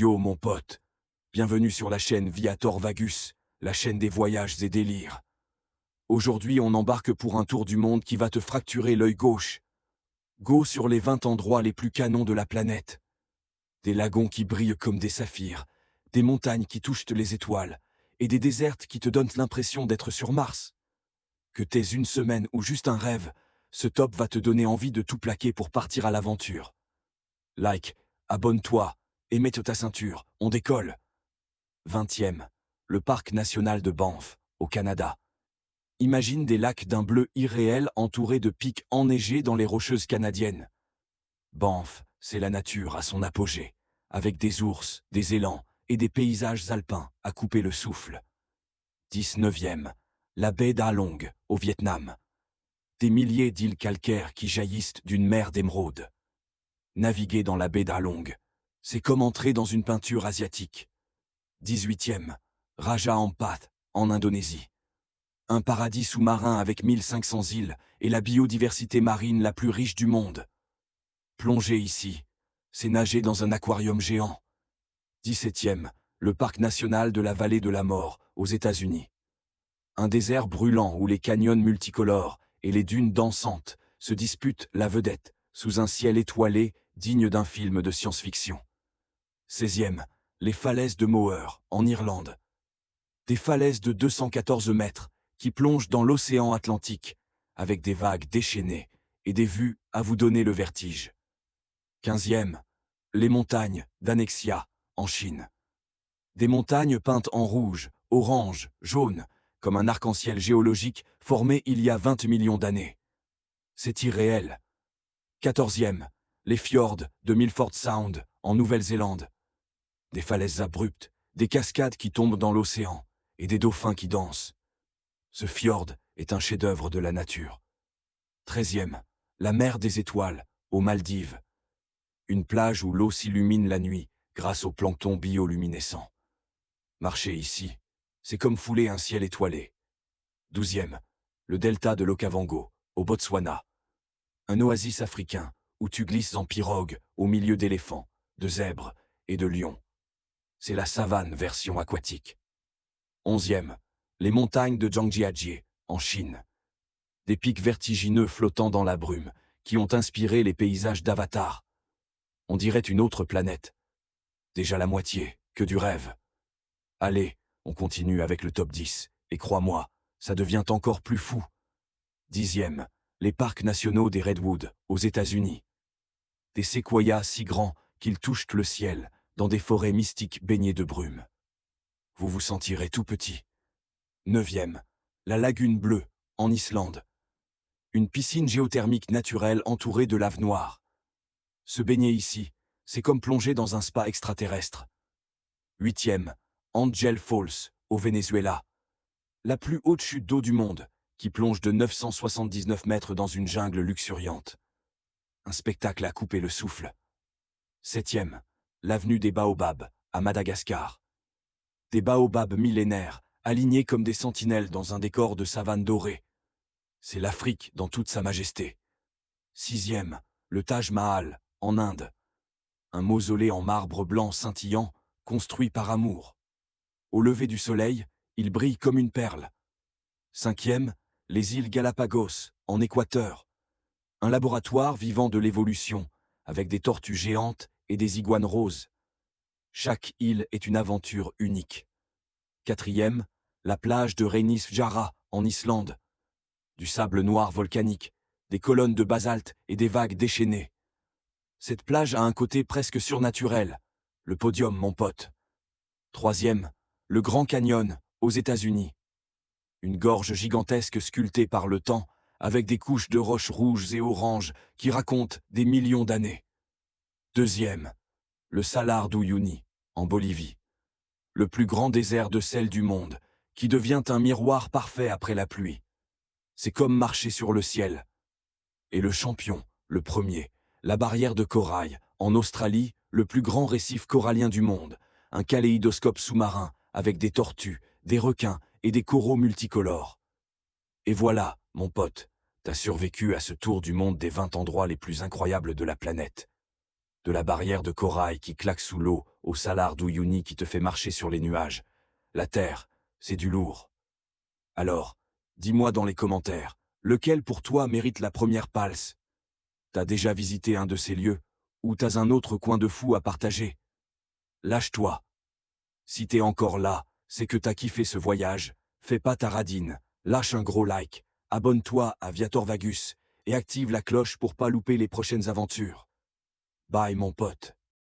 Yo mon pote, bienvenue sur la chaîne Viator Vagus, la chaîne des voyages et délires. Aujourd'hui on embarque pour un tour du monde qui va te fracturer l'œil gauche. Go sur les 20 endroits les plus canons de la planète. Des lagons qui brillent comme des saphirs, des montagnes qui touchent les étoiles, et des déserts qui te donnent l'impression d'être sur Mars. Que t'aies une semaine ou juste un rêve, ce top va te donner envie de tout plaquer pour partir à l'aventure. Like, abonne-toi, et mets ta ceinture, on décolle. 20e, le parc national de Banff, au Canada. Imagine des lacs d'un bleu irréel entourés de pics enneigés dans les Rocheuses canadiennes. Banff, c'est la nature à son apogée, avec des ours, des élans et des paysages alpins à couper le souffle. 19e, la baie d'Along, au Vietnam. Des milliers d'îles calcaires qui jaillissent d'une mer d'émeraude. Naviguer dans la baie d'Along, c'est comme entrer dans une peinture asiatique. 18e, Raja Ampat, en Indonésie. Un paradis sous-marin avec 1500 îles et la biodiversité marine la plus riche du monde. Plonger ici, c'est nager dans un aquarium géant. 17e, le parc national de la vallée de la mort, aux États-Unis. Un désert brûlant où les canyons multicolores et les dunes dansantes se disputent la vedette sous un ciel étoilé digne d'un film de science-fiction. 16e, les falaises de Moher, en Irlande. Des falaises de 214 mètres qui plongent dans l'océan Atlantique, avec des vagues déchaînées et des vues à vous donner le vertige. 15e, les montagnes d'Annexia, en Chine. Des montagnes peintes en rouge, orange, jaune, comme un arc-en-ciel géologique formé il y a 20 millions d'années. C'est irréel. 14e, les fjords de Milford Sound, en Nouvelle-Zélande. Des falaises abruptes, des cascades qui tombent dans l'océan, et des dauphins qui dansent. Ce fjord est un chef-d'œuvre de la nature. 13e, la mer des étoiles, aux Maldives. Une plage où l'eau s'illumine la nuit grâce au plancton bioluminescent. Marcher ici, c'est comme fouler un ciel étoilé. 12e, le delta de l'Okavango, au Botswana. Un oasis africain où tu glisses en pirogue au milieu d'éléphants, de zèbres et de lions. C'est la savane version aquatique. 11e, les montagnes de Zhangjiajie, en Chine. Des pics vertigineux flottant dans la brume, qui ont inspiré les paysages d'Avatar. On dirait une autre planète. Déjà la moitié, que du rêve. Allez, on continue avec le top 10, et crois-moi, ça devient encore plus fou. 10e, les parcs nationaux des Redwoods, aux États-Unis. Des séquoias si grands qu'ils touchent le ciel, dans des forêts mystiques baignées de brume. Vous vous sentirez tout petit. 9e, la lagune bleue, en Islande. Une piscine géothermique naturelle entourée de lave noire. Se baigner ici, c'est comme plonger dans un spa extraterrestre. 8e, Angel Falls, au Venezuela. La plus haute chute d'eau du monde, qui plonge de 979 mètres dans une jungle luxuriante. Un spectacle à couper le souffle. 7e, l'avenue des Baobabs, à Madagascar. Des baobabs millénaires, alignés comme des sentinelles dans un décor de savane dorée. C'est l'Afrique dans toute sa majesté. 6e, le Taj Mahal, en Inde. Un mausolée en marbre blanc scintillant, construit par amour. Au lever du soleil, il brille comme une perle. 5e, les îles Galapagos, en Équateur. Un laboratoire vivant de l'évolution, avec des tortues géantes et des iguanes roses. Chaque île est une aventure unique. 4e, la plage de Reynisfjara, en Islande. Du sable noir volcanique, des colonnes de basalte et des vagues déchaînées. Cette plage a un côté presque surnaturel. Le podium, mon pote. 3e, le Grand Canyon, aux États-Unis. Une gorge gigantesque sculptée par le temps, avec des couches de roches rouges et oranges qui racontent des millions d'années. 2e, le Salar d'Uyuni, en Bolivie. Le plus grand désert de sel du monde, qui devient un miroir parfait après la pluie. C'est comme marcher sur le ciel. Et le champion, le premier, la barrière de corail, en Australie, le plus grand récif corallien du monde, un kaléidoscope sous-marin avec des tortues, des requins et des coraux multicolores. Et voilà, mon pote, t'as survécu à ce tour du monde des 20 endroits les plus incroyables de la planète. De la barrière de corail qui claque sous l'eau, au salar d'Uyuni qui te fait marcher sur les nuages. La Terre, c'est du lourd. Alors, dis-moi dans les commentaires, lequel pour toi mérite la première palce? T'as déjà visité un de ces lieux? Ou t'as un autre coin de fou à partager? Lâche-toi. Si t'es encore là, c'est que t'as kiffé ce voyage. Fais pas ta radine, lâche un gros like, abonne-toi à Viator Vagus, et active la cloche pour pas louper les prochaines aventures. Bye mon pote.